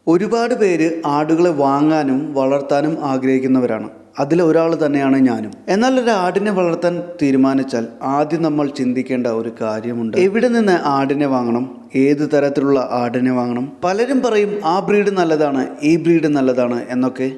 ഒരുപാട് പേര് ആടുകളെ വാങ്ങാനും വളർത്താനും ആഗ്രഹിക്കുന്നവരാണ്. അതിലൊരാൾ തന്നെയാണ് ഞാനും. എന്നാൽ ഒരു ആടിനെ വളർത്താൻ തീരുമാനിച്ചാൽ ആദ്യം നമ്മൾ ചിന്തിക്കേണ്ട ഒരു കാര്യമുണ്ട്. എവിടെ നിന്ന് ആടിനെ വാങ്ങണം, ഏത് തരത്തിലുള്ള ആടിനെ വാങ്ങണം. പലരും പറയും ആ ബ്രീഡ് നല്ലതാണ്, ഈ ബ്രീഡ് നല്ലതാണ് എന്നൊക്കെ.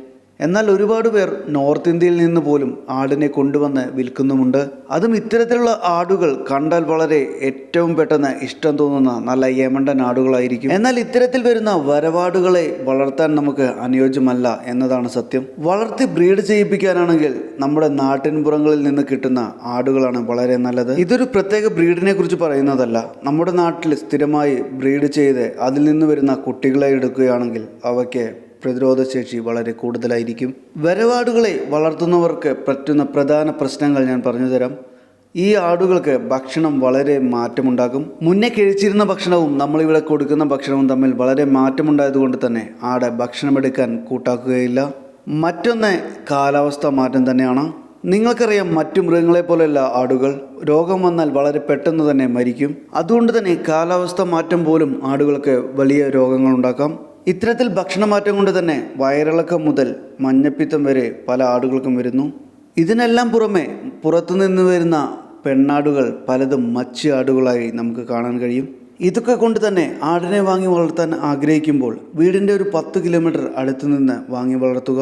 എന്നാൽ ഒരുപാട് പേർ നോർത്ത് ഇന്ത്യയിൽ നിന്ന് പോലും ആടിനെ കൊണ്ടുവന്ന് വിൽക്കുന്നുമുണ്ട്. അതും ഇത്തരത്തിലുള്ള ആടുകൾ കണ്ടാൽ വളരെ ഏറ്റവും പെട്ടെന്ന് ഇഷ്ടം തോന്നുന്ന നല്ല യമണ്ടൻ ആടുകളായിരിക്കും. എന്നാൽ ഇത്തരത്തിൽ വരുന്ന വരവാടുകളെ വളർത്താൻ നമുക്ക് അനുയോജ്യമല്ല എന്നതാണ് സത്യം. വളർത്തി ബ്രീഡ് ചെയ്യിപ്പിക്കാനാണെങ്കിൽ നമ്മുടെ നാട്ടിൻപുറങ്ങളിൽ നിന്ന് കിട്ടുന്ന ആടുകളാണ് വളരെ നല്ലത്. ഇതൊരു പ്രത്യേക ബ്രീഡിനെ കുറിച്ച് പറയുന്നതല്ല. നമ്മുടെ നാട്ടിൽ സ്ഥിരമായി ബ്രീഡ് ചെയ്ത് അതിൽ നിന്ന് വരുന്ന കുട്ടികളെ എടുക്കുകയാണെങ്കിൽ അവയ്ക്ക് പ്രതിരോധശേഷി വളരെ കൂടുതലായിരിക്കും. വരവാടുകളെ വളർത്തുന്നവർക്ക് പറ്റുന്ന പ്രധാന പ്രശ്നങ്ങൾ ഞാൻ പറഞ്ഞു തരാം. ഈ ആടുകൾക്ക് ഭക്ഷണം വളരെ മാറ്റമുണ്ടാകും. മുന്നേ കഴിച്ചിരുന്ന ഭക്ഷണവും നമ്മളിവിടെ കൊടുക്കുന്ന ഭക്ഷണവും തമ്മിൽ വളരെ മാറ്റമുണ്ടായതുകൊണ്ട് തന്നെ ആട് ഭക്ഷണമെടുക്കാൻ കൂട്ടാക്കുകയില്ല. മറ്റൊന്ന് കാലാവസ്ഥ മാറ്റം തന്നെയാണ്. നിങ്ങൾക്കറിയാം, മറ്റു മൃഗങ്ങളെ പോലെയല്ല ആടുകൾ. രോഗം വന്നാൽ വളരെ പെട്ടെന്ന് തന്നെ മരിക്കും. അതുകൊണ്ട് തന്നെ കാലാവസ്ഥ മാറ്റം പോലും ആടുകൾക്ക് വലിയ രോഗങ്ങൾ ഉണ്ടാക്കാം. ഇത്തരത്തിൽ ഭക്ഷണമാറ്റം കൊണ്ട് തന്നെ വയറിളക്കം മുതൽ മഞ്ഞപ്പിത്തം വരെ പല ആടുകൾക്കും വരുന്നു. ഇതിനെല്ലാം പുറമെ പുറത്തുനിന്ന് വരുന്ന പെണ്ണാടുകൾ പലതും മച്ചി ആടുകളായി നമുക്ക് കാണാൻ കഴിയും. ഇതൊക്കെ കൊണ്ട് തന്നെ ആടിനെ വാങ്ങി വളർത്താൻ ആഗ്രഹിക്കുമ്പോൾ വീടിൻ്റെ ഒരു 10 കിലോമീറ്റർ അടുത്ത് നിന്ന് വാങ്ങി വളർത്തുക.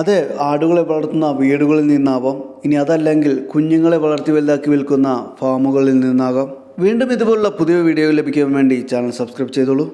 അത് ആടുകളെ വളർത്തുന്ന വീടുകളിൽ നിന്നാവാം, ഇനി അതല്ലെങ്കിൽ കുഞ്ഞുങ്ങളെ വളർത്തി വലുതാക്കി വിൽക്കുന്ന ഫാമുകളിൽ നിന്നാകാം. വീണ്ടും ഇതുപോലുള്ള പുതിയ വീഡിയോ ലഭിക്കാൻ വേണ്ടി ചാനൽ സബ്സ്ക്രൈബ് ചെയ്തോളൂ.